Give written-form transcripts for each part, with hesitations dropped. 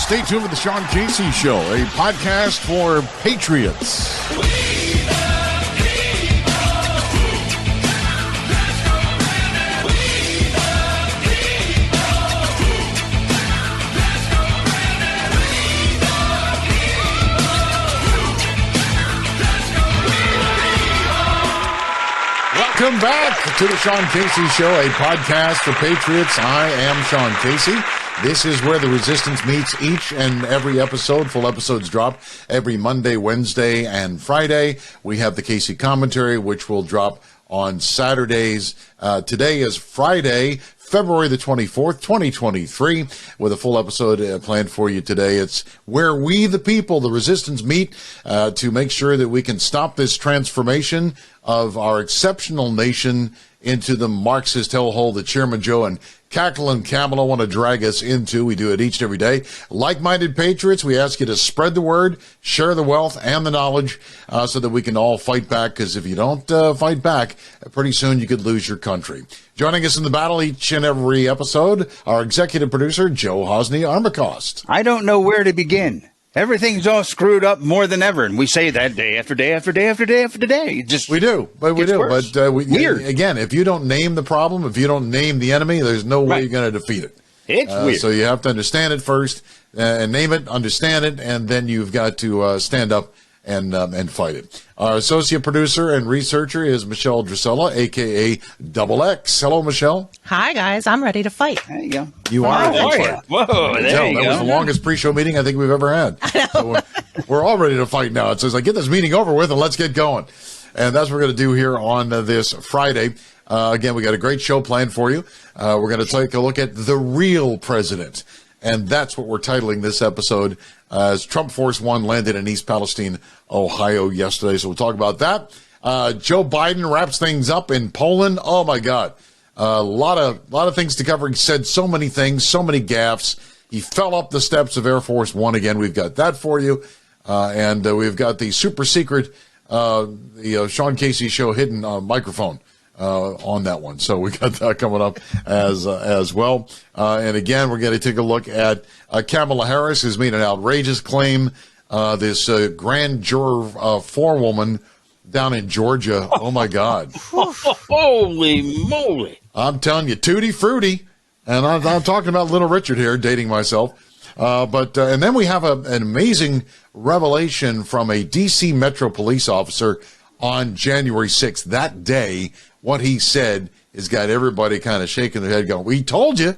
Stay tuned for the Sean Casey Show, a podcast for Patriots. Welcome back to the Sean Casey Show, a podcast for Patriots. I am Sean Casey. This is where the resistance meets each and every episode. Full episodes drop every Monday, Wednesday, and Friday. We have the Casey commentary, which will drop on Saturdays. Today is Friday, February the 24th, 2023, with a full episode planned for you today. It's where we, the people, the resistance, meet to make sure that we can stop this transformation of our exceptional nation into the Marxist hellhole that Chairman Joe and Cackle and Kamala want to drag us into. We do it each and every day. Like-minded patriots, we ask you to spread the word, share the wealth and the knowledge so that we can all fight back, because if you don't fight back, pretty soon you could lose your country. Joining us in the battle each and every episode, our executive producer, Joe Hosny-Armacost. I don't know where to begin. Everything's all screwed up more than ever, and we say that day after day after day after day after day. We do. Worse. But weird. Again, if you don't name the problem, if you don't name the enemy, there's no way you're going to defeat it. It's weird. So you have to understand it first, and name it, understand it, and then you've got to stand up and fight it. Our associate producer and researcher is Michelle Drusella, a.k.a. Double X. Hello, Michelle. Hi, guys. I'm ready to fight. There you go. You are. Whoa, there you go. That was the longest pre-show meeting I think we've ever had. So we're all ready to fight now. It says, get this meeting over with and let's get going. And that's what we're going to do here on this Friday. Again, we got a great show planned for you. We're going to take a look at the real president. And that's what we're titling this episode, as Trump Force One landed in East Palestine, Ohio yesterday. So we'll talk about that. Joe Biden wraps things up in Poland. Oh, my God. A lot of things to cover. He said so many things, so many gaffes. He fell up the steps of Air Force One again. We've got that for you. And we've got the super secret Sean Casey Show hidden microphone on that one. So we got that coming up as well. And again, we're going to take a look at Kamala Harris, who's made an outrageous claim. This grand juror forewoman down in Georgia. Oh, my God. Holy moly. I'm telling you, tutti frutti. And I'm talking about Little Richard here, dating myself. And then we have an amazing revelation from a D.C. Metro police officer on January 6th. That day, what he said has got everybody kind of shaking their head going, we told you.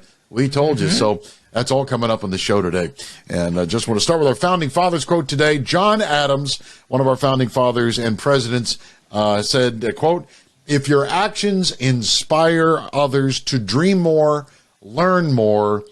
So that's all coming up on the show today. And I just want to start with our founding fathers quote today. John Adams, one of our founding fathers and presidents, said, quote, if your actions inspire others to dream more, learn more,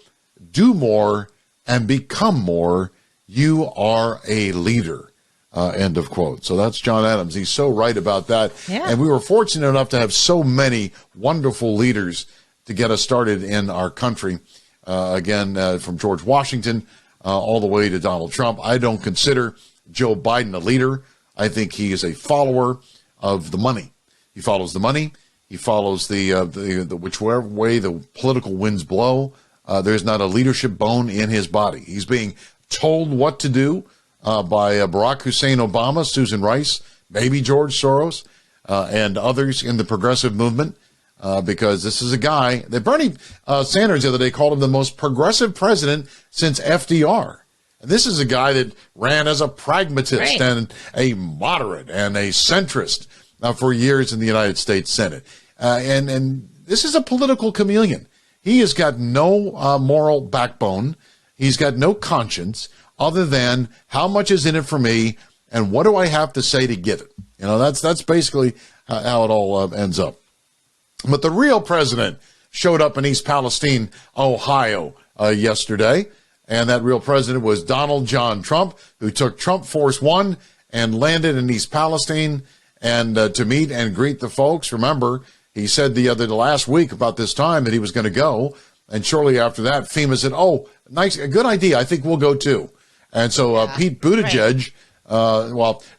do more, and become more, you are a leader. End of quote. So that's John Adams. He's so right about that. Yeah. And we were fortunate enough to have so many wonderful leaders to get us started in our country. From George Washington all the way to Donald Trump. I don't consider Joe Biden a leader. I think he is a follower of the money. He follows the money. He follows the whichever way the political winds blow. There's not a leadership bone in his body. He's being told what to do by Barack Hussein Obama, Susan Rice, maybe George Soros, and others in the progressive movement, because this is a guy that Bernie Sanders the other day called him the most progressive president since FDR. And this is a guy that ran as a pragmatist and a moderate and a centrist for years in the United States Senate. And this is a political chameleon. He has got no moral backbone. He's got no conscience other than how much is in it for me and what do I have to say to get it. You know, that's basically how it all ends up. But the real president showed up in East Palestine, Ohio yesterday. And that real president was Donald John Trump, who took Trump Force One and landed in East Palestine and to meet and greet the folks. Remember, he said the last week about this time that he was going to go. And shortly after that, FEMA said, oh, nice, a good idea. I think we'll go too. And so Pete Buttigieg,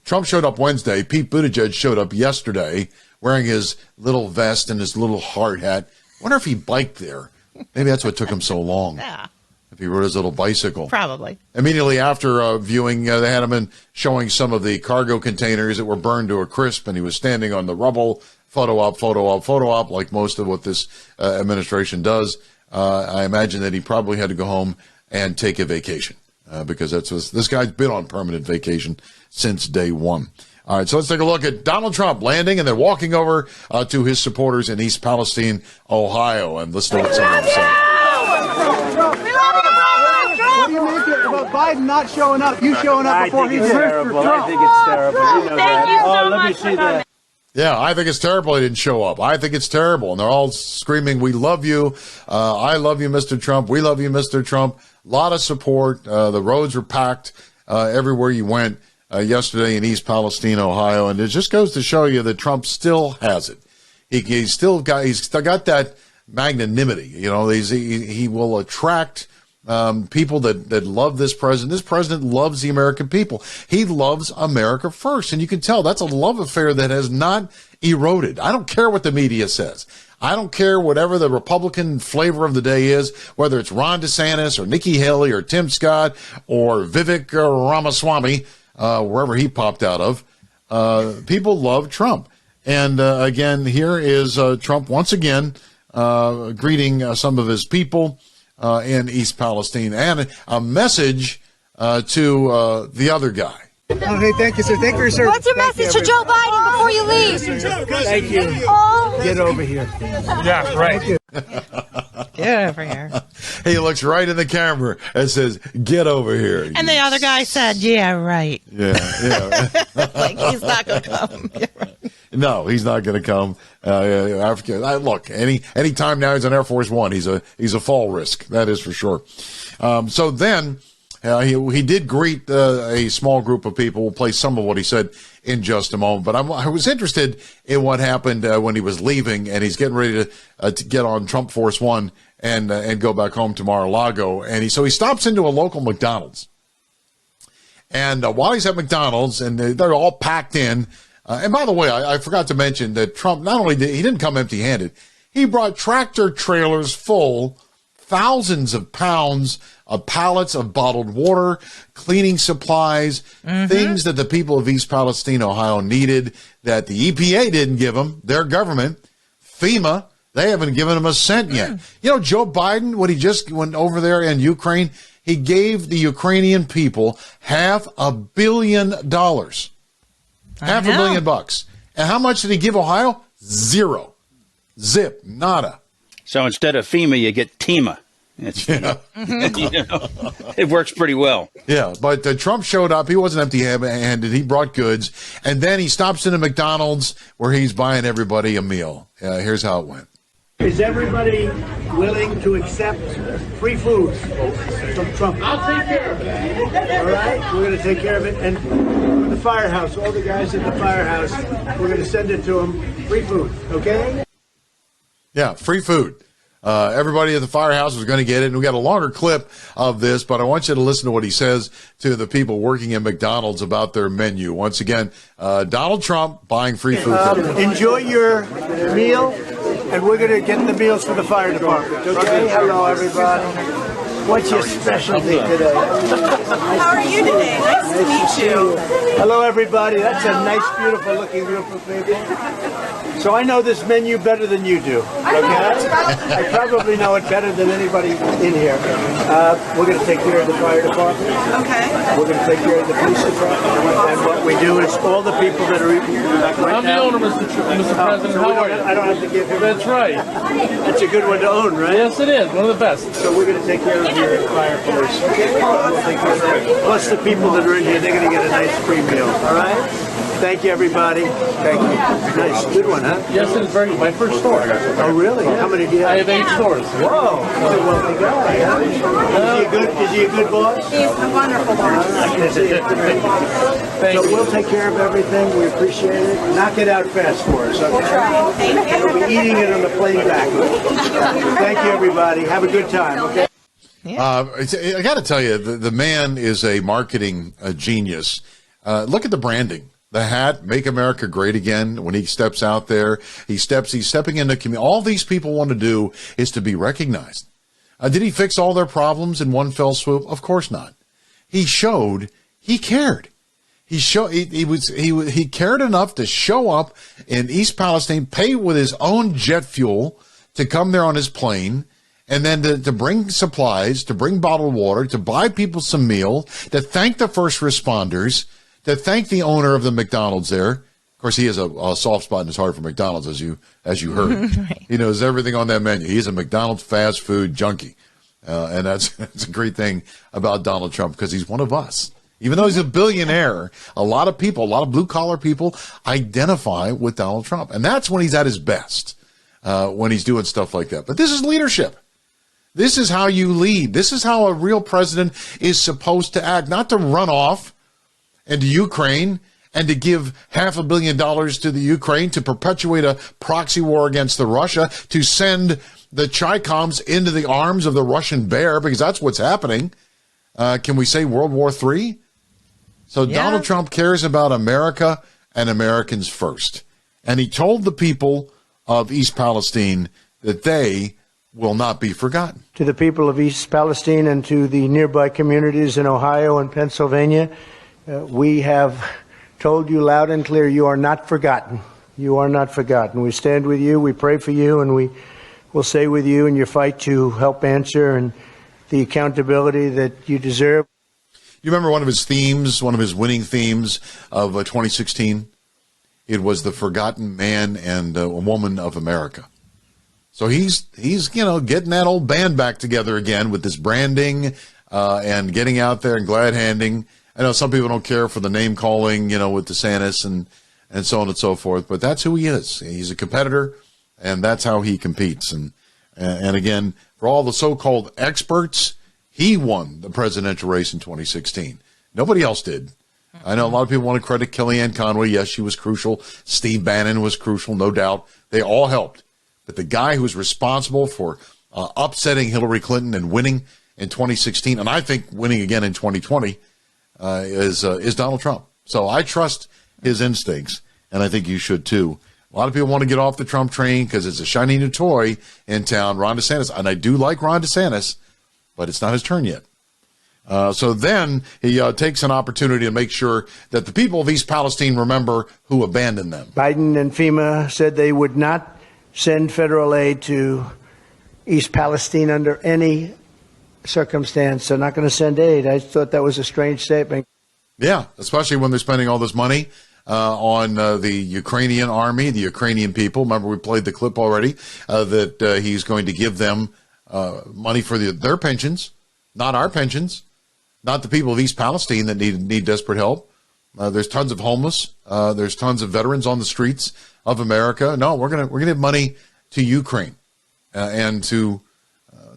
Trump showed up Wednesday. Pete Buttigieg showed up yesterday wearing his little vest and his little hard hat. Wonder if he biked there. Maybe that's what took him so long. Yeah. If He rode his little bicycle. Probably. Immediately after viewing, they had him in showing some of the cargo containers that were burned to a crisp, and he was standing on the rubble, photo op, like most of what this administration does. I imagine that he probably had to go home and take a vacation because this guy's been on permanent vacation since day one. All right, so let's take a look at Donald Trump landing and then walking over to his supporters in East Palestine, Ohio, and listen to what some of them say. What do you make it about Biden not showing up? You showing up before he did. I think it's terrible. You know Thank you so let me much see for that. coming. Yeah, I think it's terrible he didn't show up. I think it's terrible. And they're all screaming, we love you. I love you, Mr. Trump. We love you, Mr. Trump. A lot of support. The roads were packed everywhere you went yesterday in East Palestine, Ohio. And it just goes to show you that Trump still has it. He's still got that magnanimity. You know, he will attract people that love this president. This president loves the American people. He loves America first. And you can tell that's a love affair that has not eroded. I don't care what the media says. I don't care whatever the Republican flavor of the day is, whether it's Ron DeSantis or Nikki Haley or Tim Scott or Vivek Ramaswamy, wherever he popped out of. People love Trump. And again, here is Trump once again greeting some of his people in East Palestine, and a message to the other guy. Oh, hey, thank you, sir. Thank you, sir. What's your message to Joe Biden before you leave? Thank you. Oh, Get over here. Yeah, right. Get over here. He looks right in the camera and says, "Get over here." And the other guy said, yeah, right. Yeah. Like, he's not going to come. No, he's not going to come. Africa. Look, any time now he's on Air Force One. He's a fall risk. That is for sure. So then he did greet a small group of people. We'll play some of what he said in just a moment. But I was interested in what happened when he was leaving, and he's getting ready to get on Trump Force One and go back home to Mar-a-Lago. And so he stops into a local McDonald's. And while he's at McDonald's, and they're all packed in. And by the way, I forgot to mention that Trump he didn't come empty-handed. He brought tractor trailers full, thousands of pounds of pallets of bottled water, cleaning supplies, things that the people of East Palestine, Ohio needed that the EPA didn't give them, their government, FEMA, they haven't given them a cent yet. You know, Joe Biden, when he just went over there in Ukraine, he gave the Ukrainian people $500 million. $500 million bucks. And how much did he give Ohio? Zero. Zip. Nada. So instead of FEMA, you get TEMA. It's, you know, it works pretty well. Yeah, but Trump showed up. He wasn't empty-handed. He brought goods. And then he stops in a McDonald's where he's buying everybody a meal. Here's how it went. Is everybody willing to accept free food from Trump? I'll take care of it. All right? We're going to take care of it. And the firehouse, all the guys at the firehouse, we're going to send it to them. Free food, okay? Yeah, free food. Everybody at the firehouse was going to get it. And we got a longer clip of this, but I want you to listen to what he says to the people working in McDonald's about their menu. Once again, Donald Trump buying free food. Enjoy your meal, and we're going to get the meals for the fire department, okay? Hello, everybody. What's your specialty today? how are you today? Nice to meet you. Hello, everybody. That's a nice, beautiful-looking group of people. So I know this menu better than you do, okay? I probably know it better than anybody in here. We're going to take care of the fire department. Okay. We're going to take care of the police department. And what we do is all the people that are right I'm the owner, Mr. President. How are you? I don't have to give him. That's right. That's a good one to own, right? Yes, it is. One of the best. So we're going to take care of your fire police. Okay? We'll take care of that. Plus the people that are in here, they're going to get a nice free meal. All right? Thank you, everybody. Thank you. Nice. Good one, huh? Yes, it is very my first store. Oh, really? How many do you have? I have 8 stores. Whoa. He's a wealthy guy, huh? Is he a good boss? He's a wonderful boss. So we'll take care of everything. We appreciate it. Knock it out fast for us, okay? Thank you. We'll be eating it on the plane back. Thank you, everybody. Have a good time, okay? I got to tell you, the man is a marketing genius. Look at the branding. The hat, Make America Great Again, when he steps out there, he's stepping into community. All these people want to do is to be recognized. Did he fix all their problems in one fell swoop? Of course not. He showed he cared. He cared enough to show up in East Palestine, pay with his own jet fuel to come there on his plane, and then to bring supplies, to bring bottled water, to buy people some meal, to thank the first responders, to thank the owner of the McDonald's there. Of course, he has a soft spot in his heart for McDonald's, as you heard. Right. He knows everything on that menu. He's a McDonald's fast food junkie. And that's a great thing about Donald Trump, because he's one of us. Even though he's a billionaire, a lot of people, a lot of blue-collar people identify with Donald Trump. And that's when he's at his best, when he's doing stuff like that. But this is leadership. This is how you lead. This is how a real president is supposed to act, not to run off into Ukraine and to give $500 million to the Ukraine to perpetuate a proxy war against the Russia, to send the Chi-Coms into the arms of the Russian bear, because that's what's happening. Can we say World War III? So yeah. Donald Trump cares about America and Americans first. And he told the people of East Palestine that they will not be forgotten. To the people of East Palestine and to the nearby communities in Ohio and Pennsylvania, we have told you loud and clear, you are not forgotten. You are not forgotten. We stand with you, we pray for you, and we will stay with you in your fight to help answer and the accountability that you deserve. You remember one of his themes, one of his winning themes of 2016? It was the forgotten man and woman of America. So he's getting that old band back together again with this branding and getting out there and glad handing. I know some people don't care for the name calling, with DeSantis and so on and so forth, but that's who he is. He's a competitor, and that's how he competes. And again, for all the so-called experts, he won the presidential race in 2016. Nobody else did. I know a lot of people want to credit Kellyanne Conway. Yes, she was crucial. Steve Bannon was crucial, no doubt. They all helped. But the guy who was responsible for upsetting Hillary Clinton and winning in 2016, and I think winning again in 2020, is Donald Trump. So I trust his instincts, and I think you should too. A lot of people want to get off the Trump train because it's a shiny new toy in town, Ron DeSantis. And I do like Ron DeSantis, but it's not his turn yet. So then he takes an opportunity to make sure that the people of East Palestine remember who abandoned them. Biden and FEMA said they would not send federal aid to East Palestine under any circumstance. They're not going to send aid. I thought that was a strange statement. Yeah, especially when they're spending all this money on the Ukrainian army, the Ukrainian people. Remember, we played the clip already that he's going to give them money for their pensions, not our pensions, not the people of East Palestine that need desperate help. There's tons of homeless. There's tons of veterans on the streets of America. No, we're gonna give money to Ukraine and to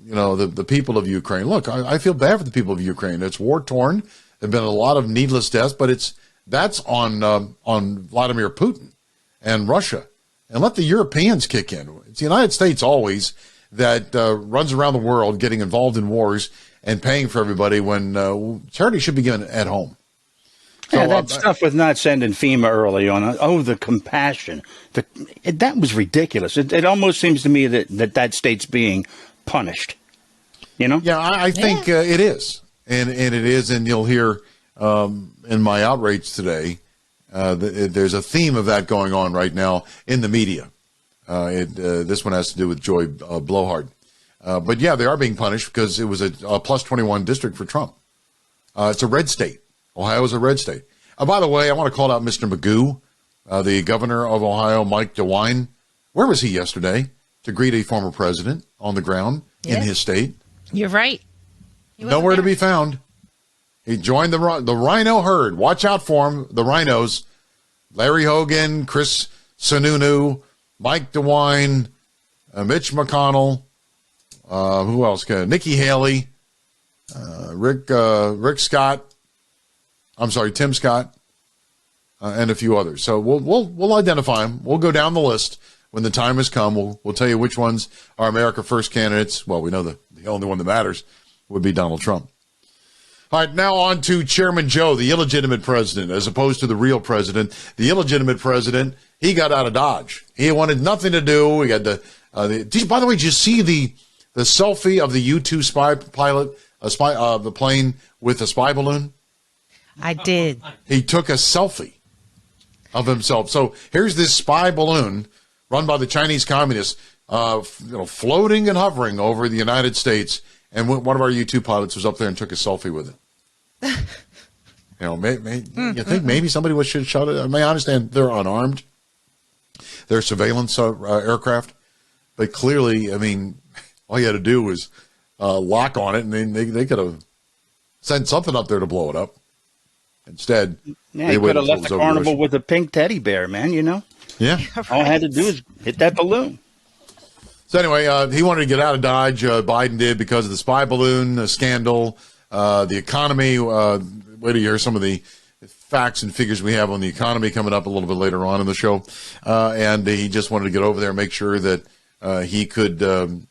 the people of Ukraine. Look, I feel bad for the people of Ukraine. It's war torn. There've been a lot of needless deaths, but that's on Vladimir Putin and Russia. And let the Europeans kick in. It's the United States always that runs around the world getting involved in wars and paying for everybody when charity should be given at home. So, yeah, that stuff with not sending FEMA early on. Oh, the compassion. That was ridiculous. It almost seems to me that state's being punished. Yeah, I think it is. And it is, and you'll hear in my outrage today, there's a theme of that going on right now in the media. This one has to do with Joy Blowhard. But yeah, they are being punished because it was a plus 21 district for Trump. It's a red state. Ohio is a red state. By the way, I want to call out Mr. Magoo, the governor of Ohio, Mike DeWine. Where was he yesterday to greet a former president on the ground in his state? You're right. Nowhere to be found. He joined the rhino herd. Watch out for him, the rhinos. Larry Hogan, Chris Sununu, Mike DeWine, Mitch McConnell, who else? Nikki Haley, Rick Scott. I'm sorry, Tim Scott, and a few others. So we'll identify them. We'll go down the list when the time has come. We'll tell you which ones are America First candidates. Well, we know the only one that matters would be Donald Trump. All right, now on to Chairman Joe, the illegitimate president, as opposed to the real president. The illegitimate president, he got out of Dodge. He wanted nothing to do. We got by the way, did you see the selfie of the U-2 spy pilot, the plane with the spy balloon? I did. He took a selfie of himself. So here's this spy balloon run by the Chinese communists, floating and hovering over the United States. And one of our U-2 pilots was up there and took a selfie with it. You think maybe somebody should shut it? I mean, I understand they're unarmed. They're surveillance aircraft. But clearly, I mean, all you had to do was lock on it, and they could have sent something up there to blow it up. Instead, they could have left the carnival with a pink teddy bear, man, Yeah. Right. All I had to do is hit that balloon. So anyway, he wanted to get out of Dodge. Biden did because of the spy balloon scandal, the economy. Wait till you hear some of the facts and figures we have on the economy coming up a little bit later on in the show. And he just wanted to get over there and make sure that he could,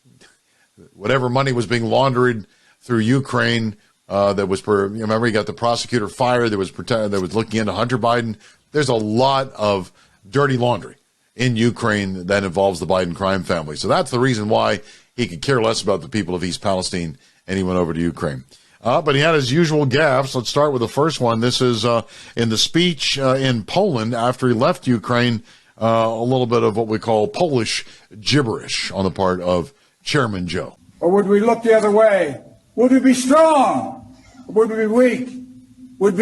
whatever money was being laundered through Ukraine, that was remember, he got the prosecutor fired that was looking into Hunter Biden. There's a lot of dirty laundry in Ukraine that involves the Biden crime family. So that's the reason why he could care less about the people of East Palestine, and he went over to Ukraine. But he had his usual gaffes. Let's start with the first one. This is in the speech in Poland after he left Ukraine, a little bit of what we call Polish gibberish on the part of Chairman Joe. Or would we look the other way? Would we be strong? Or would we be weak? Would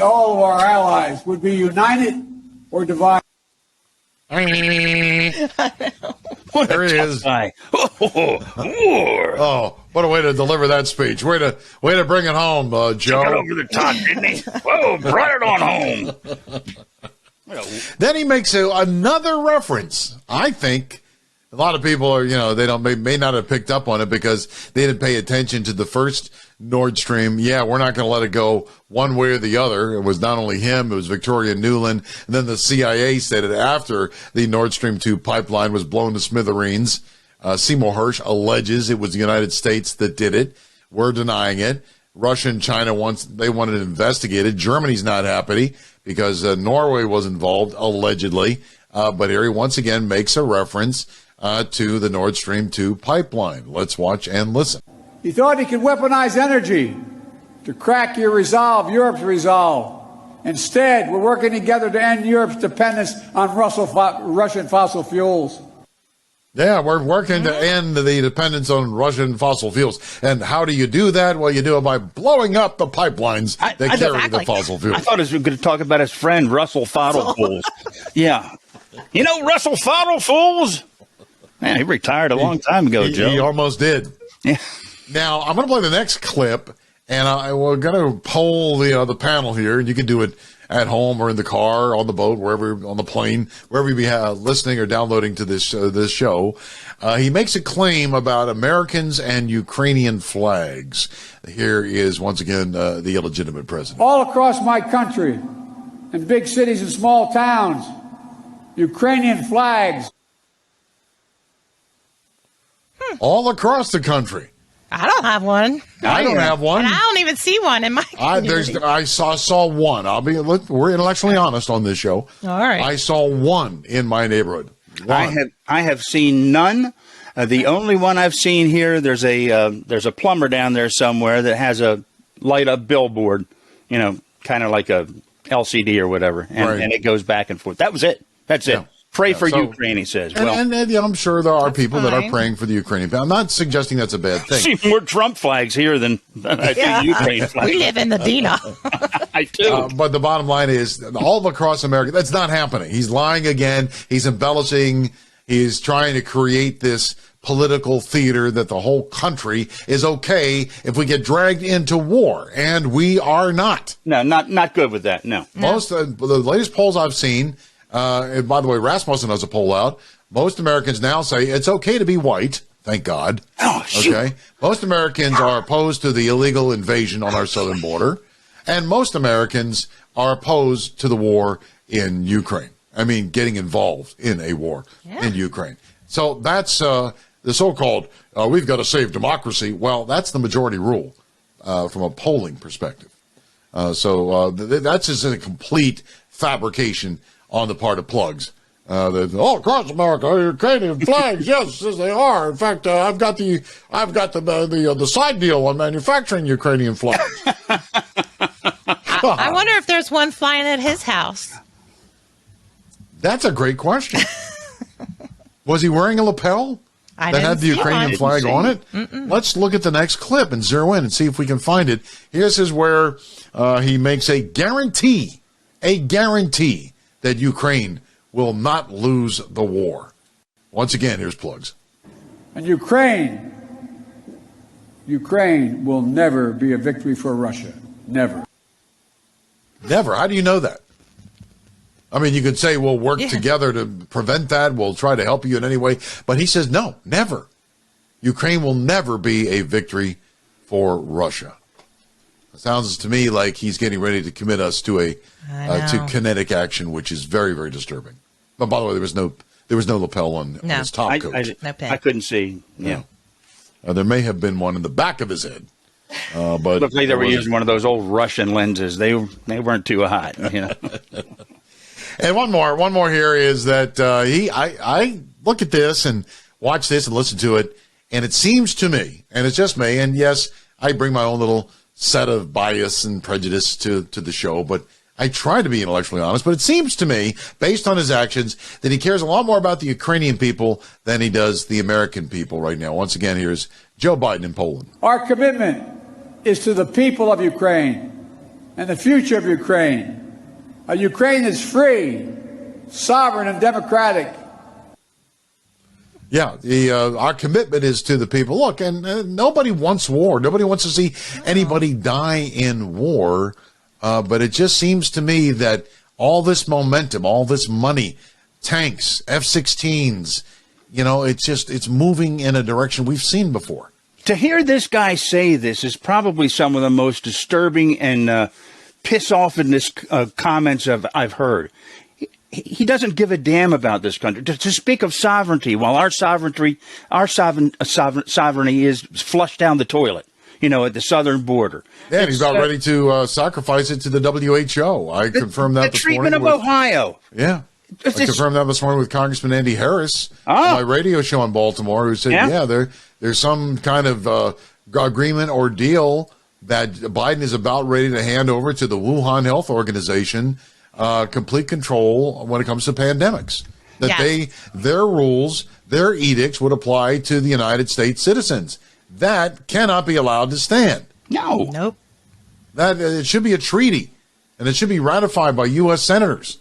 all of our allies would be united or divided? There he is. Oh, what a way to deliver that speech. Way to bring it home, Joe. Got over the top, didn't he? Whoa, brought it on home. Then he makes another reference. I think a lot of people are, they may not have picked up on it because they didn't pay attention to the first Nord Stream. Yeah, we're not going to let it go one way or the other. It was not only him, it was Victoria Nuland. And then the CIA said it after the Nord Stream 2 pipeline was blown to smithereens. Seymour Hersh alleges it was the United States that did it. We're denying it. Russia and China they wanted it investigated. Germany's not happy because Norway was involved, allegedly. But here he once again makes a reference to the Nord Stream 2 pipeline. Let's watch and listen. He thought he could weaponize energy to crack Europe's resolve. Instead, we're working together to end Europe's dependence on Russian fossil fuels. Yeah, we're working to end the dependence on Russian fossil fuels. And how do you do that? Well, you do it by blowing up the pipelines that carry the fossil fuels. I thought he was going to talk about his friend Russell Fools. Yeah. Russell Fools? Man, he retired a long time ago, Joe. He almost did. Yeah. Now, I'm going to play the next clip, and we're going to poll the panel here, and you can do it at home or in the car, on the boat, wherever, on the plane, wherever you be listening or downloading to this show. He makes a claim about Americans and Ukrainian flags. Here is, once again, the illegitimate president. All across my country, in big cities and small towns, Ukrainian flags. All across the country. I don't have one. I don't have one. And I don't even see one in my community. I saw one. We're intellectually honest on this show. All right. I saw one in my neighborhood. One. I have seen none. The only one I've seen here, there's a plumber down there somewhere that has a light up billboard, kind of like a LCD or whatever, and it goes back and forth. That was it. That's it. Pray for Ukraine, he says. And I'm sure there are people that are praying for the Ukrainian people. I'm not suggesting that's a bad thing. I see more Trump flags here than I see Ukraine flags. We live in the Dina. I do. But the bottom line is, all across America, that's not happening. He's lying again. He's embellishing. He's trying to create this political theater that the whole country is okay if we get dragged into war, and we are not. No, not good with that. No. Most the latest polls I've seen. And by the way, Rasmussen has a poll out. Most Americans now say it's okay to be white. Thank God. Oh, shoot. Okay. Most Americans are opposed to the illegal invasion on our southern border. And most Americans are opposed to the war in Ukraine. I mean, getting involved in a war in Ukraine. So that's the so-called, we've got to save democracy. Well, that's the majority rule from a polling perspective. So that's just a complete fabrication on the part of plugs All across America, Ukrainian flags. Yes, they are. In fact, I've got the side deal on manufacturing Ukrainian flags. I wonder if there's one flying at his house. That's a great question. Was he wearing a lapel that had the Ukrainian flag on it? Mm-mm. Let's look at the next clip and zero in and see if we can find it. Here's where he makes a guarantee that Ukraine will not lose the war. Once again, here's plugs. And Ukraine will never be a victory for Russia. Never. Never. How do you know that? I mean, you could say we'll work together to prevent that. We'll try to help you in any way. But he says, no, never. Ukraine will never be a victory for Russia. It sounds to me like he's getting ready to commit us to to kinetic action, which is very, very disturbing. But by the way, there was no lapel on his top coat. I couldn't see. Yeah. There may have been one in the back of his head. But looked like they were using one of those old Russian lenses. They weren't too hot. You know? And one more here is that I look at this and watch this and listen to it, and it seems to me, and it's just me, and yes, I bring my own little set of bias and prejudice to the show, but I try to be intellectually honest, but it seems to me, based on his actions, that he cares a lot more about the Ukrainian people than he does the American people right now. Once again, here's Joe Biden in Poland. Our commitment is to the people of Ukraine and the future of Ukraine. A Ukraine is free, sovereign, and democratic. Yeah, our commitment is to the people. Look, and nobody wants war. Nobody wants to see anybody die in war. But it just seems to me that all this momentum, all this money, tanks, F-16s, it's moving in a direction we've seen before. To hear this guy say this is probably some of the most disturbing and piss off in this comments I've heard. He doesn't give a damn about this country. To speak of sovereignty, while our sovereignty is flushed down the toilet, at the southern border. Yeah, he's about ready to sacrifice it to the WHO. I confirmed that this morning. The treatment of Ohio. Yeah. I confirmed that this morning with Congressman Andy Harris on my radio show in Baltimore, who said, there's some kind of agreement or deal that Biden is about ready to hand over to the Wuhan Health Organization, complete control when it comes to pandemics. That their rules, their edicts would apply to the United States citizens. That cannot be allowed to stand. No. Nope. That it should be a treaty, and it should be ratified by U.S. senators.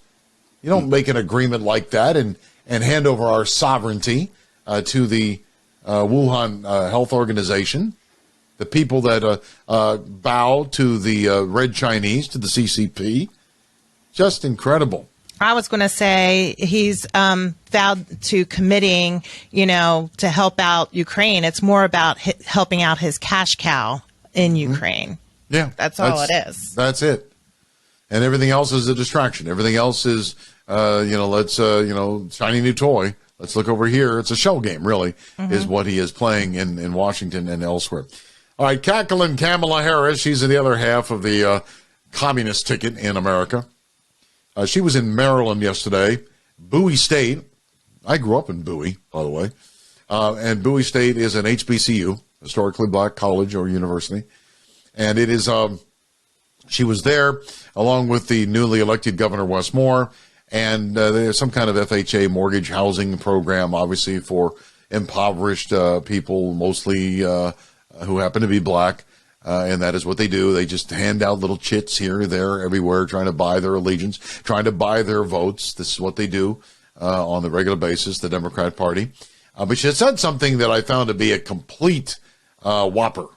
You don't make an agreement like that and hand over our sovereignty to the Wuhan Health Organization, the people that bow to the Red Chinese, to the CCP. Just incredible. I was going to say he's vowed to committing, to help out Ukraine. It's more about helping out his cash cow in Ukraine. Yeah. That's all it is. That's it. And everything else is a distraction. Everything else is, shiny new toy. Let's look over here. It's a shell game, really, is what he is playing in Washington and elsewhere. All right, cackling Kamala Harris. She's the other half of the communist ticket in America. She was in Maryland yesterday, Bowie State. I grew up in Bowie, by the way. And Bowie State is an HBCU, historically black college or university. And it is, she was there along with the newly elected Governor Wes Moore. And there's some kind of FHA mortgage housing program, obviously, for impoverished people, mostly who happen to be black. And that is what they do. They just hand out little chits here, there, everywhere, trying to buy their allegiance, trying to buy their votes. This is what they do on the regular basis, the Democrat Party. But she said something that I found to be a complete whopper.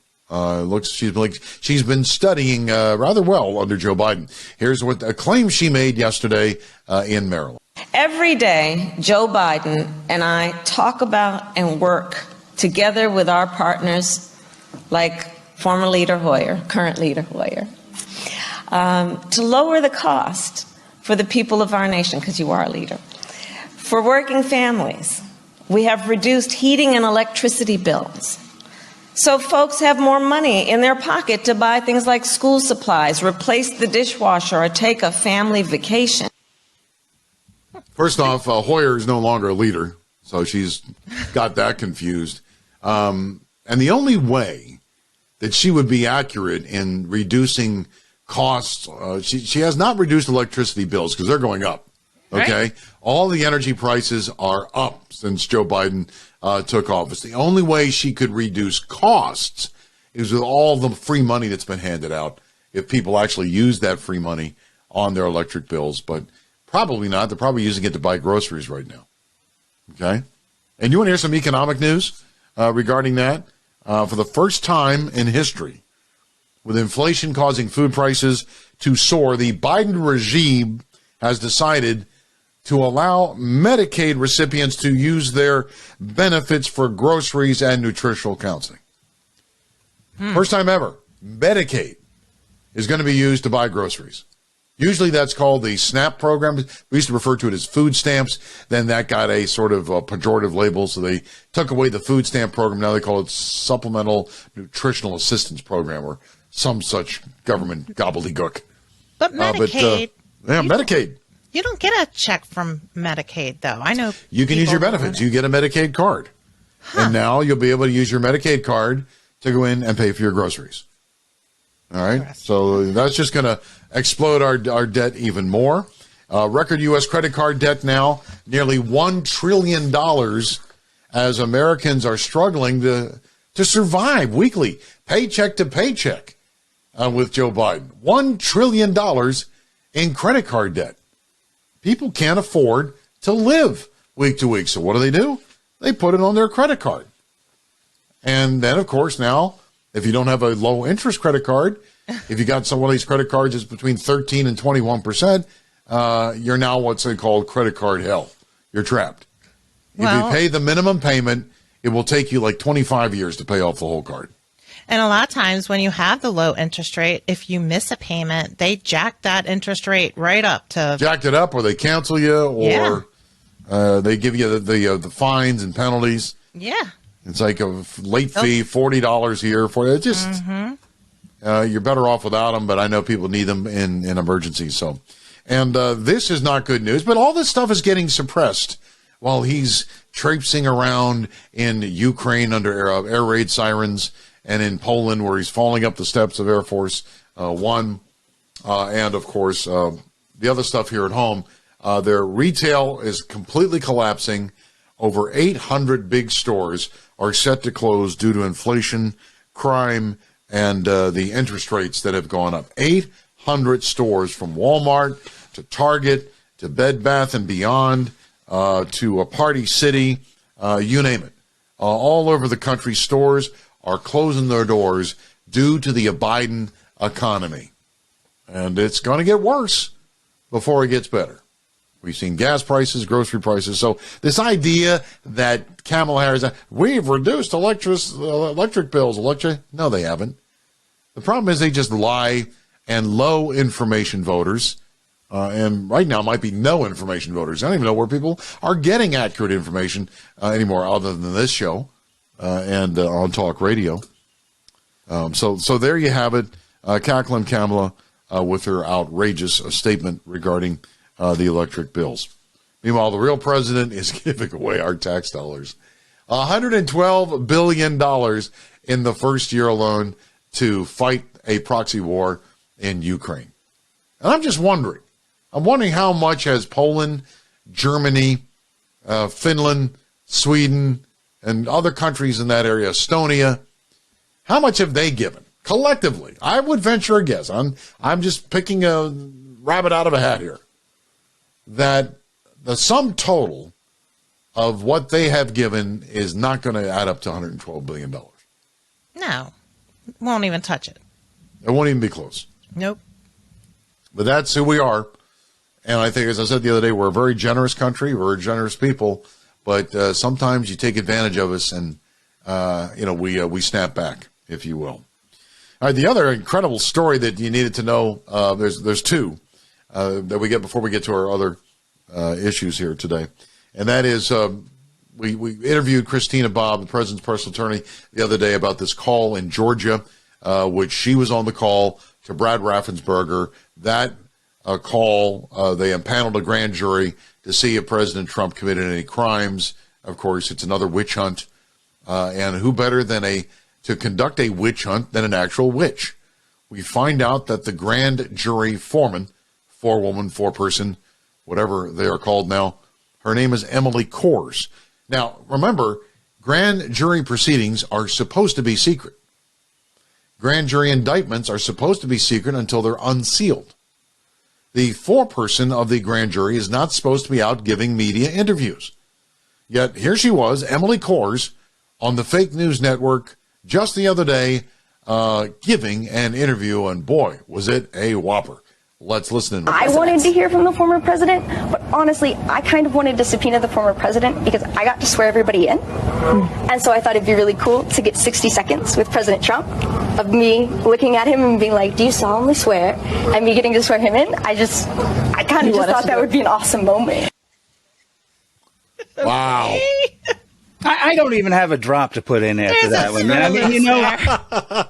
She's been studying rather well under Joe Biden. Here's what a claim she made yesterday in Maryland. Every day, Joe Biden and I talk about and work together with our partners like former leader Hoyer, current leader Hoyer, to lower the cost for the people of our nation, because you are a leader. For working families, we have reduced heating and electricity bills. So folks have more money in their pocket to buy things like school supplies, replace the dishwasher, or take a family vacation. First off, Hoyer is no longer a leader, so she's got that confused. And the only way that she would be accurate in reducing costs, she has not reduced electricity bills because they're going up. Okay, right. All the energy prices are up since Joe Biden took office. The only way she could reduce costs is with all the free money that's been handed out. If people actually use that free money on their electric bills, but probably not. They're probably using it to buy groceries right now. Okay, and you want to hear some economic news regarding that? For the first time in history, with inflation causing food prices to soar, the Biden regime has decided to allow Medicaid recipients to use their benefits for groceries and nutritional counseling. First time ever, Medicaid is going to be used to buy groceries. Usually that's called the SNAP program. We used to refer to it as food stamps. Then that got a sort of pejorative label, so they took away the food stamp program. Now they call it Supplemental Nutritional Assistance Program or some such government gobbledygook. But Medicaid. Medicaid. You don't get a check from Medicaid, though. I know. You can use your benefits. You get a Medicaid card. And now you'll be able to use your Medicaid card to go in and pay for your groceries. All right. So that's just going to explode our debt even more. Record U.S. credit card debt now, nearly $1 trillion as Americans are struggling to survive weekly, paycheck to paycheck with Joe Biden. $1 trillion in credit card debt. People can't afford to live week to week. So what do? They put it on their credit card. And then, of course, now, if you don't have a low interest credit card, if you got some of these credit cards that's between 13 and 21%, you're now what's called credit card hell. You're trapped. Well, if you pay the minimum payment, it will take you like 25 years to pay off the whole card. And a lot of times when you have the low interest rate, if you miss a payment, they jack that interest rate right up to... Jacked it up, or they cancel you, or they give you the fines and penalties. Yeah. It's like a late fee, $40 here. It just... you're better off without them, but I know people need them in emergencies. So, and this is not good news, but all this stuff is getting suppressed while he's traipsing around in Ukraine under air raid sirens, and in Poland where he's falling up the steps of Air Force One, and of course the other stuff here at home. Their retail is completely collapsing. Over 800 big stores are set to close due to inflation, crime, and the interest rates that have gone up. 800 stores, from Walmart to Target to Bed Bath & Beyond to a Party City, you name it. All over the country, stores are closing their doors due to the Biden economy. And it's going to get worse before it gets better. We've seen gas prices, grocery prices. So this idea that Kamala Harris, we've reduced electric bills. No, they haven't. The problem is they just lie, and low information voters, and right now might be no information voters. I don't even know where people are getting accurate information anymore other than this show and on talk radio. So there you have it. Cackling Kamala with her outrageous statement regarding the electric bills. Meanwhile, the real president is giving away our tax dollars. $112 billion in the first year alone to fight a proxy war in Ukraine. And I'm just wondering. I'm wondering how much has Poland, Germany, Finland, Sweden, and other countries in that area, Estonia, how much have they given collectively? I would venture a guess. I'm just picking a rabbit out of a hat here. That the sum total of what they have given is not going to add up to $112 billion. No. Won't even touch it. It won't even be close. Nope. But that's who we are. And I think, as I said the other day, we're a very generous country. We're generous people. But sometimes you take advantage of us and, we snap back, if you will. All right, the other incredible story that you needed to know, there's two that we get before we get to our other issues here today. And that is we interviewed Christina Bobb, the president's personal attorney, the other day about this call in Georgia, which she was on the call to Brad Raffensperger. That call, they impaneled a grand jury to to see if President Trump committed any crimes. Of course, it's another witch hunt. And who better than to conduct a witch hunt than an actual witch? We find out that the grand jury foreman, forewoman, foreperson, whatever they are called now, her name is Emily Kors. Now, remember, grand jury proceedings are supposed to be secret. Grand jury indictments are supposed to be secret until they're unsealed. The foreperson of the grand jury is not supposed to be out giving media interviews. Yet here she was, Emily Kors, on the fake news network just the other day, giving an interview, and boy, was it a whopper. Let's listen. I wanted to hear from the former president, but honestly, I kind of wanted to subpoena the former president because I got to swear everybody in. And so I thought it'd be really cool to get 60 seconds with President Trump of me looking at him and being like, do you solemnly swear? And me getting to swear him in. I kind of just thought that would be an awesome moment. Wow. I don't even have a drop to put in after that one, man. I mean, you know,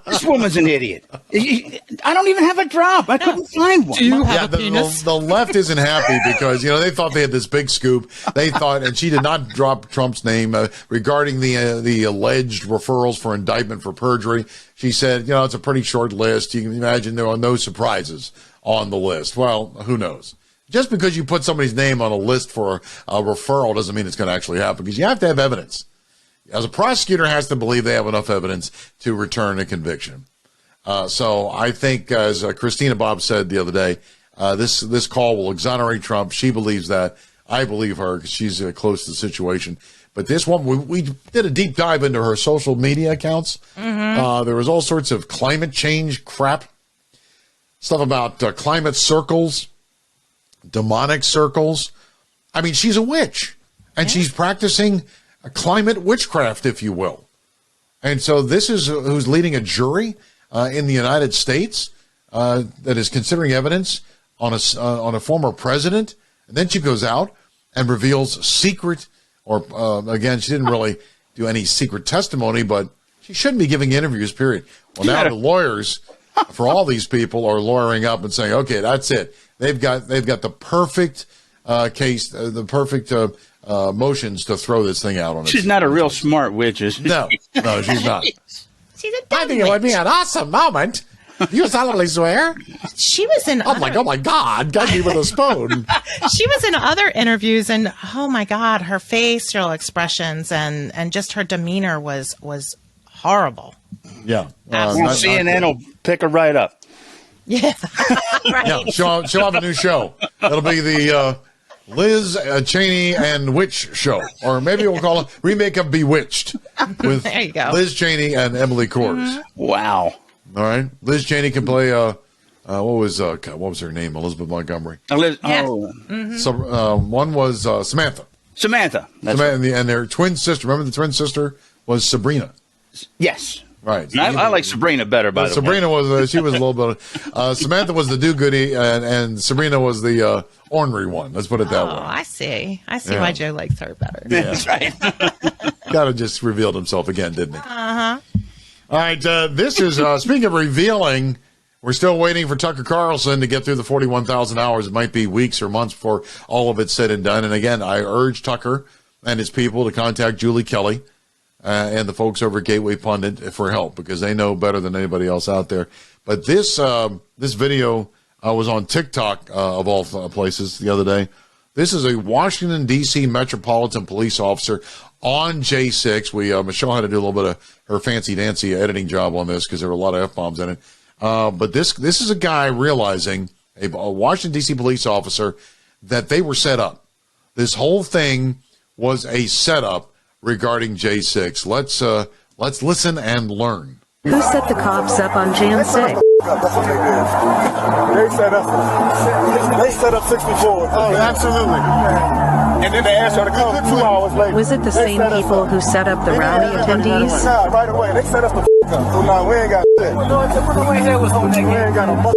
this woman's an idiot. I don't even have a drop. I couldn't find one. Do you have a penis? The left isn't happy because, you know, they thought they had this big scoop. They thought, and she did not drop Trump's name regarding the alleged referrals for indictment for perjury. She said, you know, it's a pretty short list. You can imagine there are no surprises on the list. Well, who knows? Just because you put somebody's name on a list for a referral doesn't mean it's going to actually happen, because you have to have evidence. As a prosecutor has to believe they have enough evidence to return a conviction. So I think, as Christina Bob said the other day, this call will exonerate Trump. She believes that. I believe her because she's close to the situation. But this one, we did a deep dive into her social media accounts. Mm-hmm. There was all sorts of climate change crap, stuff about climate circles, demonic circles. I mean, she's a witch, and she's practicing a climate witchcraft, if you will. And so this is who's leading a jury in the United States that is considering evidence on a former president. And then she goes out and reveals secret, or again, she didn't really do any secret testimony, but she shouldn't be giving interviews, period. Well, now the lawyers for all these people are lawyering up and saying, okay, that's it. They've got the perfect case, the perfect motions to throw this thing out on us. She's not a real smart witch, is she? No, she's not. She's a dumb I think it would be an awesome moment. You solemnly swear? She was in I'm like, oh my God, got me with a spoon. She was in other interviews, and oh my God, her facial expressions and just her demeanor was horrible. Yeah. CNN will pick her right up. Yeah. Right. Yeah, she'll have a new show. It'll be the Liz Cheney and Witch show. Or maybe we'll call it Remake of Bewitched with there you go. Liz Cheney and Emily Kors. Mm-hmm. Wow. All right. Liz Cheney can play, what was her name? Elizabeth Montgomery. Yes. Oh. Mm-hmm. So one was Samantha. Samantha. And their twin sister. Remember the twin sister was Sabrina. Yes. Right. I like Sabrina better, by the way. Sabrina was, she was a little bit, Samantha was the do-goody, and Sabrina was the ornery one. Let's put it that way. Oh, I see why Joe likes her better. Yeah. That's right. Kind of just revealed himself again, didn't he? Uh-huh. All right, this is, speaking of revealing, we're still waiting for Tucker Carlson to get through the 41,000 hours. It might be weeks or months before all of it's said and done. And again, I urge Tucker and his people to contact Julie Kelly and the folks over at Gateway Pundit for help, because they know better than anybody else out there. But this video was on TikTok, of all places, the other day. This is a Washington, D.C. Metropolitan Police officer on J6. Michelle had to do a little bit of her fancy-dancy editing job on this because there were a lot of F-bombs in it. But this is a guy realizing, a Washington, D.C. police officer, that they were set up. This whole thing was a setup regarding J6. Let's listen and learn. Who set the cops up on Jan 6? They set up 64. Oh, absolutely. And then they asked her to come 2 hours later. Was it the same people who set up the rally attendees? Right away. They set us the up. So now we ain't got shit. We ain't got no.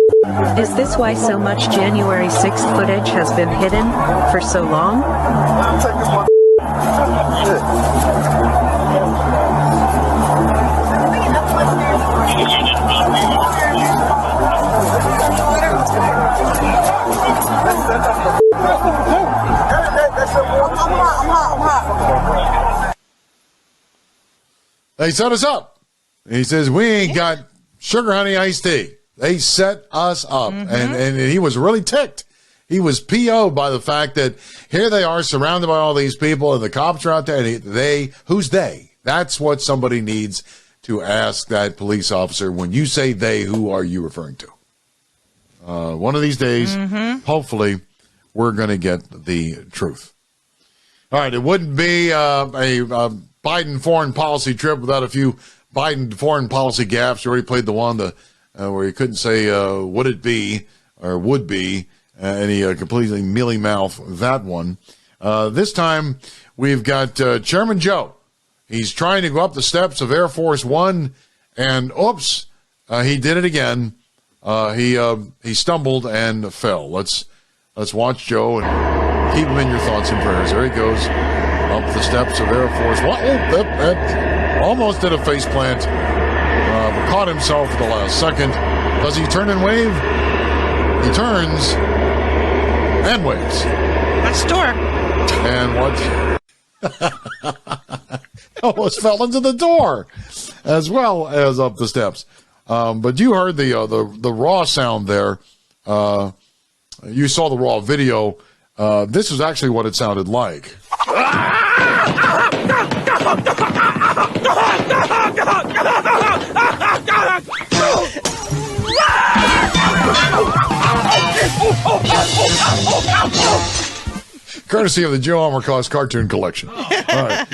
Is this why so much January 6th footage has been hidden for so long? Take this one. set us up. He says, we ain't got sugar honey iced tea. They set us up. And he was really ticked. He was PO'd by the fact that here they are surrounded by all these people and the cops are out there. And who's they? That's what somebody needs to ask that police officer. When you say they, who are you referring to? One of these days, hopefully, we're going to get the truth. All right, it wouldn't be a Biden foreign policy trip without a few Biden foreign policy gaffes. You already played the one where you couldn't say would it be or would be, and he completely mealy-mouthed that one. This time, we've got Chairman Joe. He's trying to go up the steps of Air Force One, and oops, he did it again. He stumbled and fell. Let's watch Joe and keep him in your thoughts and prayers. There he goes up the steps of Air Force One. That almost did a face plant, but caught himself at the last second. Does he turn and wave? He turns and waves. That's door. And what? Almost fell into the door, as well as up the steps. But you heard the raw sound there. You saw the raw video. This is actually what it sounded like. Courtesy of the Joe Armacost Cartoon Collection. All right.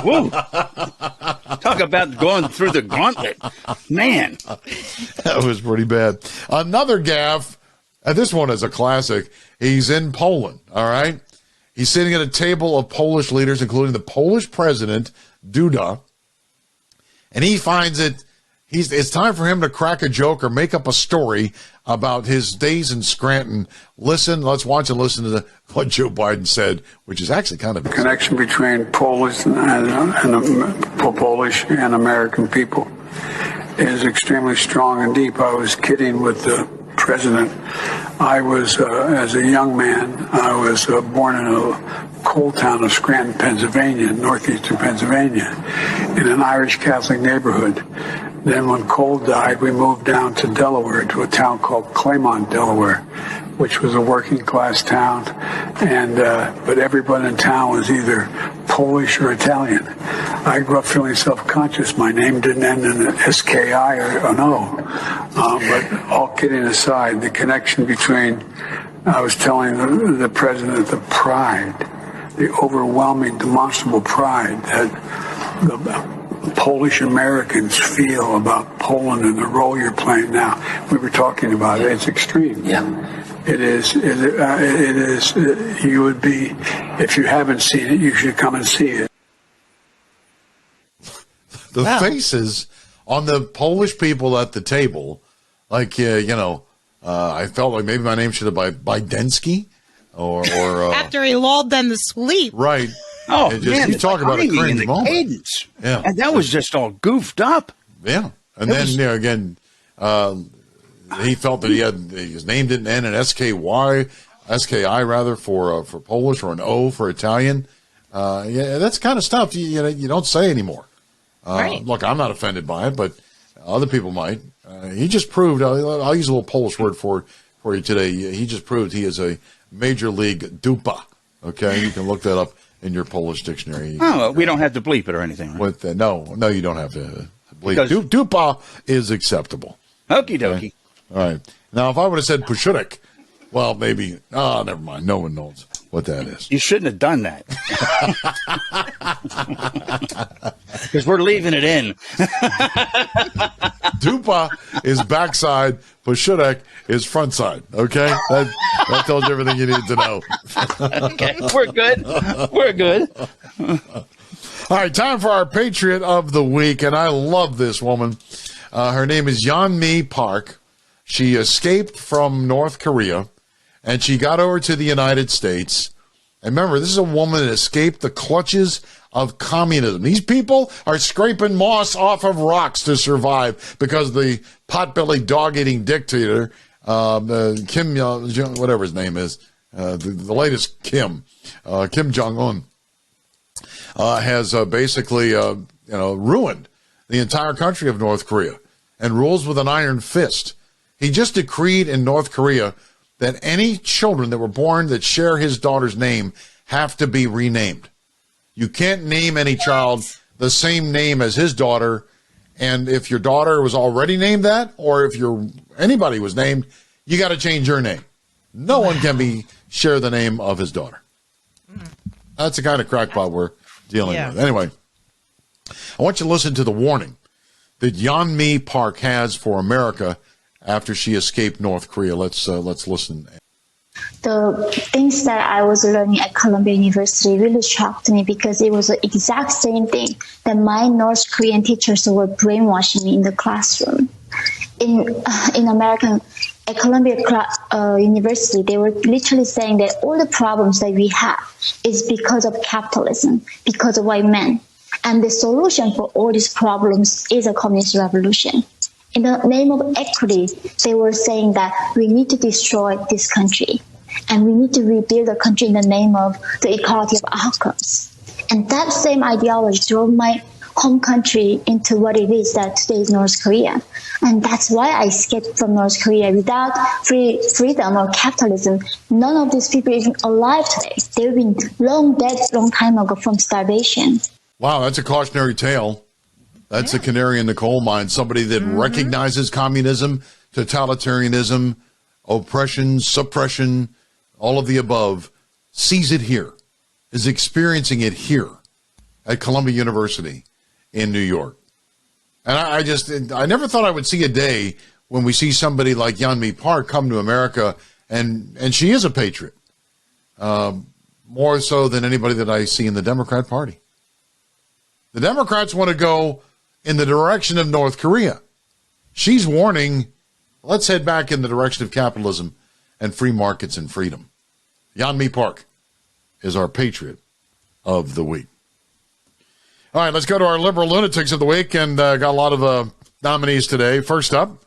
Woo. Talk about going through the gauntlet. Man. That was pretty bad. Another gaffe, and this one is a classic. He's in Poland, all right? He's sitting at a table of Polish leaders, including the Polish president, Duda, and he finds it's time for him to crack a joke or make up a story about his days in Scranton. Let's watch and listen to what Joe Biden said, which is actually kind of the connection between Polish and American people is extremely strong and deep. I was kidding with the president. I was, as a young man, I was born in a coal town of Scranton, Pennsylvania, northeastern Pennsylvania, in an Irish Catholic neighborhood. Then when Cole died, we moved down to Delaware, to a town called Claymont, Delaware, which was a working class town. And but everybody in town was either Polish or Italian. I grew up feeling self-conscious. My name didn't end in an S-K-I or an O. But all kidding aside, the connection between, I was telling the president, the pride, the overwhelming, demonstrable pride that the Polish Americans feel about Poland and the role you're playing now. We were talking about it. It's extreme. Yeah. It is. You would be, if you haven't seen it, you should come and see it. The faces on the Polish people at the table, like, I felt like maybe my name should have been Bidensky or after he lulled them to sleep. Right. Oh, man, you talk about a cringe moment. Cadence. Yeah. And that was just all goofed up. Yeah. And then, again, he felt that his name didn't end in S-K-I rather, for Polish, or an O for Italian. Yeah, that's kind of stuff you don't say anymore. Right. Look, I'm not offended by it, but other people might. He just proved, I'll use a little Polish word for you today. He just proved he is a major league dupa. Okay? You can look that up in your Polish dictionary. Oh, we don't have to bleep it or anything. Right? No, you don't have to bleep. Dupa is acceptable. Okie dokie. Okay? All right. Now, if I would have said Pushunik, well, maybe. Oh, never mind. No one knows what that is. You shouldn't have done that. Because we're leaving it in. Dupa is backside. Pushunik is front side. Okay? That tells you everything you need to know. Okay, we're good. We're good. All right, time for our Patriot of the Week, and I love this woman. Her name is Yeonmi Park. She escaped from North Korea, and she got over to the United States. And remember, this is a woman that escaped the clutches of communism. These people are scraping moss off of rocks to survive because the pot-bellied, dog-eating dictator, Kim, whatever his name is, the latest Kim Jong-un, has basically ruined the entire country of North Korea and rules with an iron fist. He just decreed in North Korea that any children that were born that share his daughter's name have to be renamed. You can't name any child the same name as his daughter, and if your daughter was already named that, or if anybody was named, you got to change your name. No one can share the name of his daughter. That's the kind of crackpot we're dealing with. Anyway, I want you to listen to the warning that Yeonmi Park has for America after she escaped North Korea. Let's listen. The things that I was learning at Columbia University really shocked me because it was the exact same thing that my North Korean teachers were brainwashing me in the classroom. In American at Columbia University, they were literally saying that all the problems that we have is because of capitalism, because of white men. And the solution for all these problems is a communist revolution. In the name of equity, they were saying that we need to destroy this country and we need to rebuild the country in the name of the equality of outcomes. And that same ideology drove my home country into what it is that today is North Korea. And that's why I escaped from North Korea. Without freedom or capitalism, none of these people are even alive today. They've been long dead long time ago from starvation. Wow, that's a cautionary tale. That's a canary in the coal mine, somebody that recognizes communism, totalitarianism, oppression, suppression, all of the above, sees it here, is experiencing it here at Columbia University in New York. And I never thought I would see a day when we see somebody like Yeonmi Park come to America, and she is a patriot, more so than anybody that I see in the Democrat Party. The Democrats want to go in the direction of North Korea. She's warning, let's head back in the direction of capitalism and free markets and freedom. Yeonmi Park is our Patriot of the week. All right, let's go to our liberal lunatics of the week, and got a lot of nominees today. First up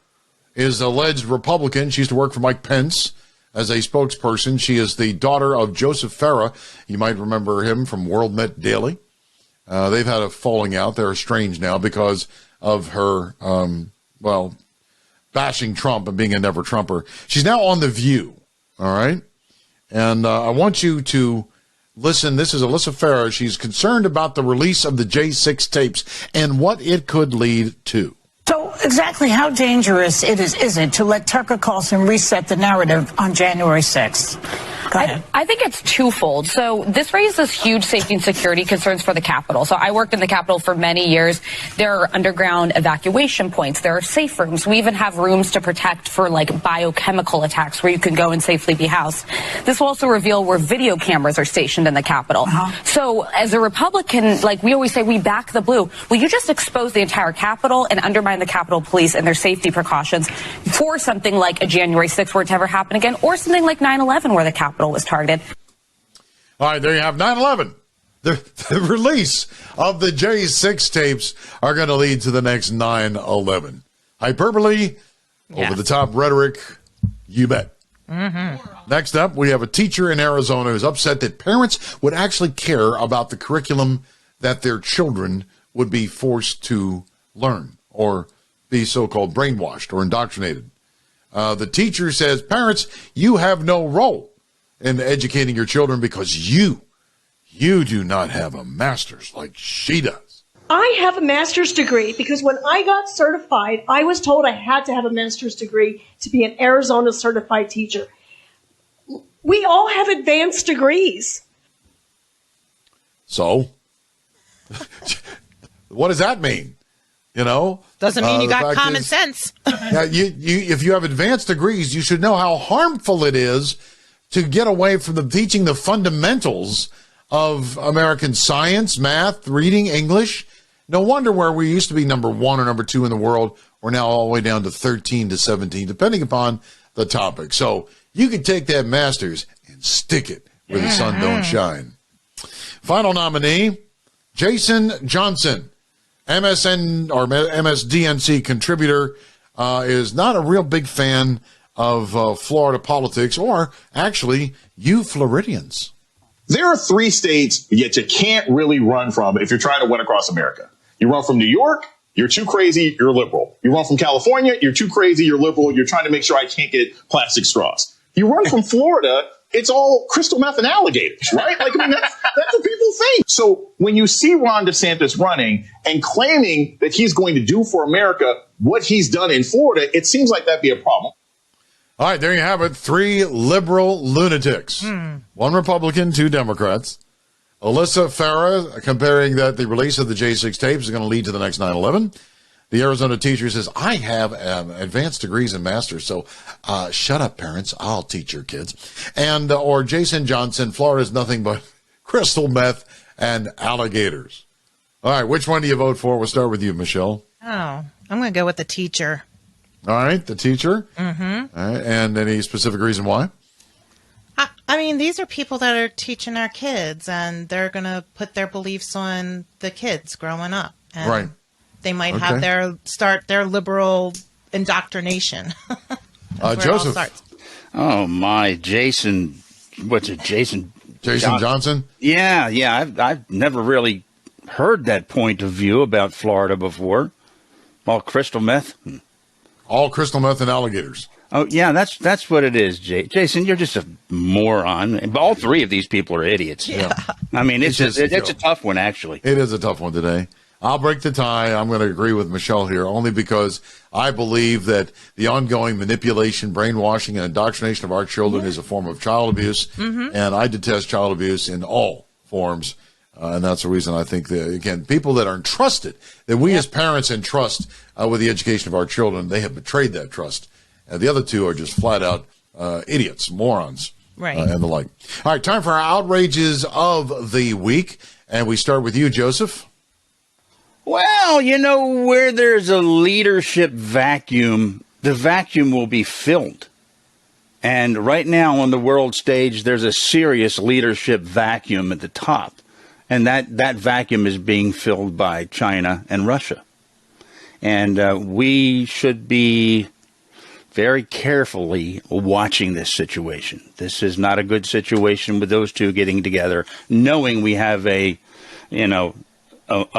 is alleged Republican. She used to work for Mike Pence as a spokesperson. She is the daughter of Joseph Farah. You might remember him from World Met Daily. They've had a falling out. They're estranged now because of her, bashing Trump and being a never-Trumper. She's now on The View, all right? And I want you to listen. This is Alyssa Farah. She's concerned about the release of the J6 tapes and what it could lead to. So exactly how dangerous is it to let Tucker Carlson reset the narrative on January 6th? I think it's twofold. So this raises huge safety and security concerns for the Capitol. So I worked in the Capitol for many years. There are underground evacuation points. There are safe rooms. We even have rooms to protect for like biochemical attacks where you can go and safely be housed. This will also reveal where video cameras are stationed in the Capitol. So as a Republican, like we always say, we back the blue. Will you just expose the entire Capitol and undermine the Capitol Police and their safety precautions for something like a January 6th were it to ever happen again, or something like 9/11 where the Capitol was targeted? All right, there you have 9/11. The release of the J6 tapes are going to lead to the next 9/11. Hyperbole, over-the-top rhetoric, you bet. Next up, we have a teacher in Arizona who's upset that parents would actually care about the curriculum that their children would be forced to learn or be so-called brainwashed or indoctrinated. The teacher says, parents, you have no role in educating your children because you do not have a master's like she does. I have a master's degree because when I got certified, I was told I had to have a master's degree to be an Arizona certified teacher. We all have advanced degrees. So, what does that mean? You know, doesn't mean you got common sense. Yeah, if you have advanced degrees, you should know how harmful it is to get away from teaching the fundamentals of American science, math, reading, English. No wonder where we used to be number 1 or number 2 in the world, we're now all the way down to 13 to 17, depending upon the topic. So you can take that master's and stick it where the sun don't shine. Final nominee, Jason Johnson. MSN or MSDNC contributor, is not a real big fan of Florida politics, or actually you Floridians. There are 3 states that you can't really run from if you're trying to win across America. You run from New York, you're too crazy, you're liberal. You run from California, you're too crazy, you're liberal. You're trying to make sure I can't get plastic straws. You run from Florida, it's all crystal meth and alligators, right? Like, I mean, that's what people think. So when you see Ron DeSantis running and claiming that he's going to do for America what he's done in Florida, it seems like that'd be a problem. All right, there you have it. 3 liberal lunatics. 1 Republican, 2 Democrats. Alyssa Farah comparing that the release of the J6 tapes is going to lead to the next 9/11. The Arizona teacher says, I have advanced degrees and masters, so shut up, parents. I'll teach your kids. And or Jason Johnson, Florida is nothing but crystal meth and alligators. All right, which one do you vote for? We'll start with you, Michelle. Oh, I'm going to go with the teacher. All right, the teacher. Mm-hmm. All right, and any specific reason why? I mean, these are people that are teaching our kids, and they're going to put their beliefs on the kids growing up. And right. They might have their liberal indoctrination. Joseph. Oh, my. Jason. What's it? Jason Johnson? Yeah. I've never really heard that point of view about Florida before. All crystal meth? All crystal meth and alligators. Oh, yeah, that's what it is, Jason. You're just a moron. All 3 of these people are idiots. Yeah. I mean, it's a tough one, actually. It is a tough one today. I'll break the tie. I'm going to agree with Michelle here, only because I believe that the ongoing manipulation, brainwashing, and indoctrination of our children is a form of child abuse, and I detest child abuse in all forms. And that's the reason I think that, again, people that are entrusted, that we as parents entrust with the education of our children, they have betrayed that trust. The other 2 are just flat out idiots, morons, and the like. All right, time for our outrages of the week. And we start with you, Joseph. Well, where there's a leadership vacuum, the vacuum will be filled. And right now on the world stage, there's a serious leadership vacuum at the top. And that vacuum is being filled by China and Russia. And we should be very carefully watching this situation. This is not a good situation with those 2 getting together, knowing we have a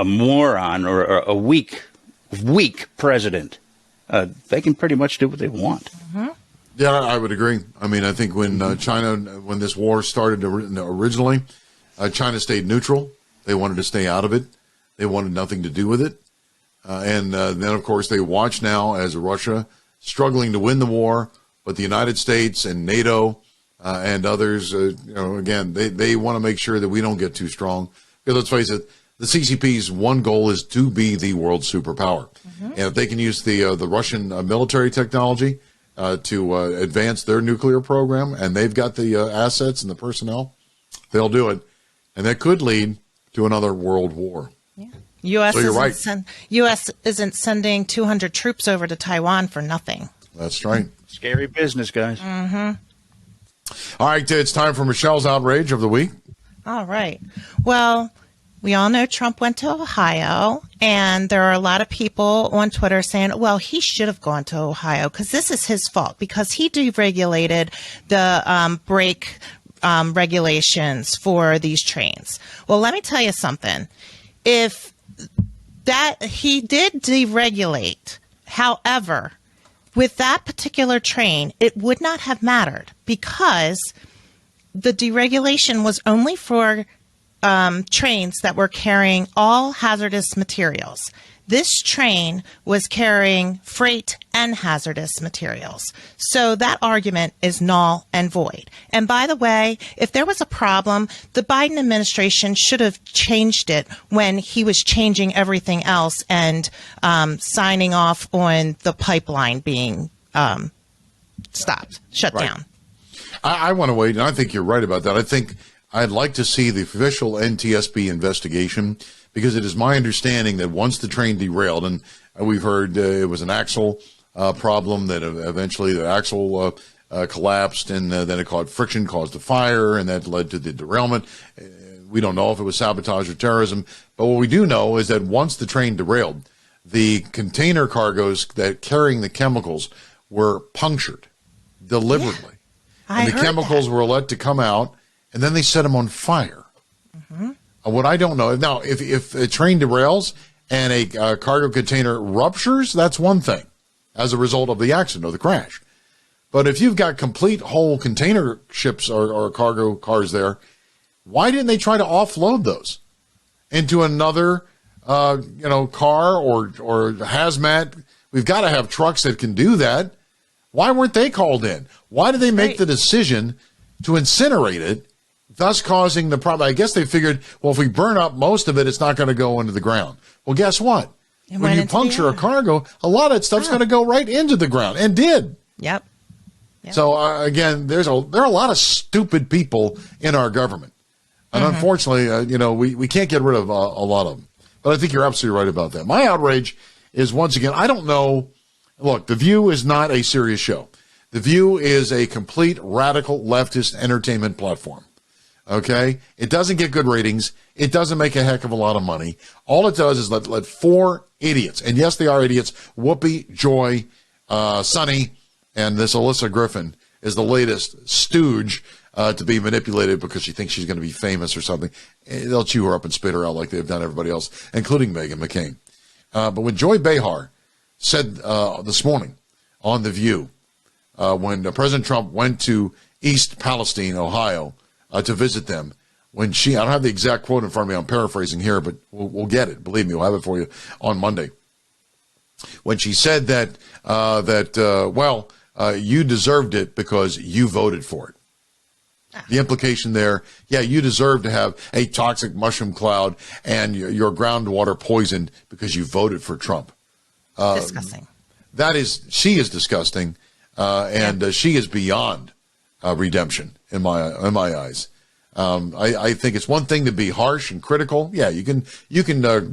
moron or a weak president. They can pretty much do what they want. Yeah, I would agree. I mean, I think when when this war started originally, China stayed neutral. They wanted to stay out of it. They wanted nothing to do with it. And then, of course, they watch now as Russia struggling to win the war, but the United States and NATO and others, again, they want to make sure that we don't get too strong. Because let's face it, the CCP's one goal is to be the world superpower. And if they can use the Russian military technology to advance their nuclear program, and they've got the assets and the personnel, they'll do it. And that could lead to another world war. U.S. So you're right. U.S. isn't sending 200 troops over to Taiwan for nothing. That's right. Scary business, guys. All right, it's time for Michelle's outrage of the week. All right. Well, we all know Trump went to Ohio, and there are a lot of people on Twitter saying, well, he should have gone to Ohio because this is his fault because he deregulated the brake regulations for these trains. Well, let me tell you something. If that he did deregulate, however, with that particular train, it would not have mattered because the deregulation was only for trains that were carrying all hazardous materials. This train was carrying freight and hazardous materials. So that argument is null and void. And by the way, if there was a problem, the Biden administration should have changed it when he was changing everything else and signing off on the pipeline being shut down. I want to wait, and I think you're right about that. I think I'd like to see the official NTSB investigation, because it is my understanding that once the train derailed, and we've heard it was an axle problem, that eventually the axle collapsed, and then it caused friction, caused a fire, and that led to the derailment. We don't know if it was sabotage or terrorism, but what we do know is that once the train derailed, the container cargoes that carrying the chemicals were punctured deliberately. Yeah, and the chemicals were let to come out, and then they set them on fire. What I don't know now, if a train derails and a cargo container ruptures, that's one thing as a result of the accident or the crash. But if you've got complete whole container ships or cargo cars there, why didn't they try to offload those into another, car or hazmat? We've got to have trucks that can do that. Why weren't they called in? Why did they make the decision to incinerate it, thus causing the problem? I guess they figured, well, if we burn up most of it, it's not going to go into the ground. Well, guess what? When you puncture a cargo, a lot of that stuff's going to go right into the ground, and did. Yep. So, again, there are a lot of stupid people in our government. And unfortunately, we can't get rid of a lot of them. But I think you're absolutely right about that. My outrage is, once again, I don't know. Look, The View is not a serious show. The View is a complete radical leftist entertainment platform. Okay? It doesn't get good ratings. It doesn't make a heck of a lot of money. All it does is let four idiots, and yes, they are idiots, Whoopi, Joy, Sonny, and this Alyssa Griffin is the latest stooge to be manipulated because she thinks she's going to be famous or something. They'll chew her up and spit her out like they've done everybody else, including Meghan McCain. But when Joy Behar said this morning on The View, when President Trump went to East Palestine, Ohio, to visit them, I don't have the exact quote in front of me, I'm paraphrasing here, but we'll get it. Believe me, we'll have it for you on Monday. When she said that you deserved it because you voted for it. The implication there, you deserve to have a toxic mushroom cloud and your groundwater poisoned because you voted for Trump. Disgusting. She is disgusting, and she is beyond redemption in my eyes. I think it's one thing to be harsh and critical. Yeah, you can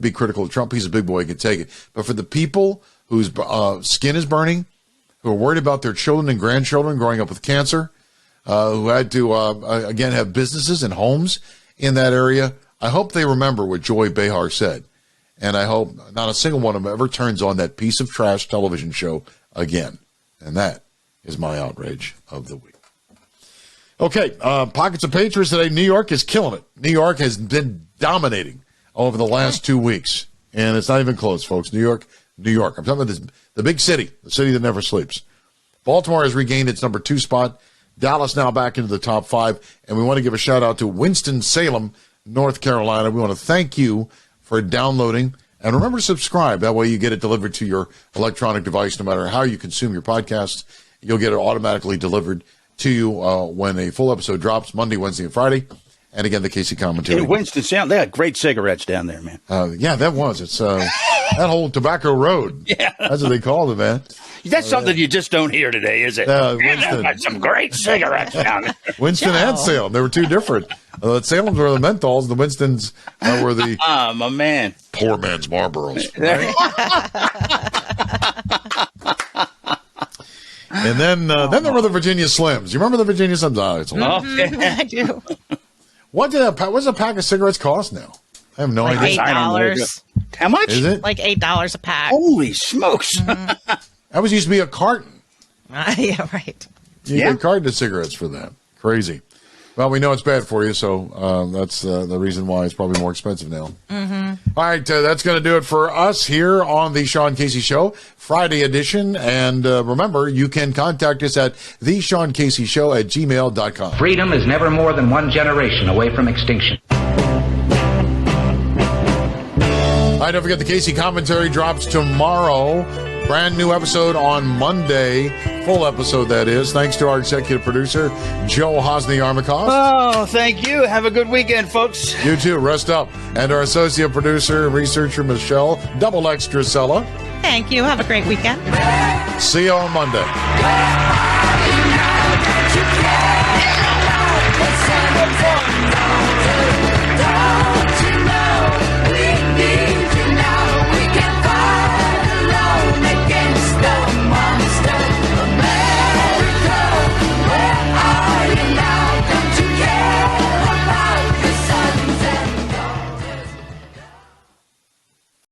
be critical of Trump. He's a big boy, he can take it. But for the people whose skin is burning, who are worried about their children and grandchildren growing up with cancer, who had to, again, have businesses and homes in that area, I hope they remember what Joy Behar said. And I hope not a single one of them ever turns on that piece of trash television show again. And that is my outrage of the week. Okay, pockets of Patriots today. New York is killing it. New York has been dominating over the last 2 weeks. And it's not even close, folks. New York. I'm talking about the big city, the city that never sleeps. Baltimore has regained its number 2 spot. Dallas now back into the top 5. And we want to give a shout out to Winston-Salem, North Carolina. We want to thank you for downloading. And remember to subscribe. That way you get it delivered to your electronic device no matter how you consume your podcasts. You'll get it automatically delivered to you when a full episode drops Monday, Wednesday, and Friday. And again, the Casey commentary. In Winston-Salem, they had great cigarettes down there, man. That was. It's that whole Tobacco Road. Yeah. That's what they called it, man. That's something you just don't hear today, is it? Winston. Got some great cigarettes down there. Winston and Salem. They were two different. The Salems were the menthols. The Winstons were the... my man. Poor man's Marlboros. Right? And then there were the Virginia Slims. You remember the Virginia Slims? I do. does a pack of cigarettes cost now? I have no idea. $8. How much? Is it? Like $8 a pack. Holy smokes. That used to be a carton. Yeah, right. You get a carton of cigarettes for that. Crazy. Well, we know it's bad for you, so that's the reason why it's probably more expensive now. All right, that's going to do it for us here on the Sean Casey Show, Friday edition. And remember, you can contact us at theshawncaseyshow@gmail.com. Freedom is never more than one generation away from extinction. All right, don't forget the Casey commentary drops tomorrow. Brand new episode on Monday. Full episode, that is. Thanks to our executive producer, Joe Hosny-Armacost. Oh, thank you. Have a good weekend, folks. You too. Rest up. And our associate producer and researcher, Michelle Double Extra Sella. Thank you. Have a great weekend. See you on Monday. Let's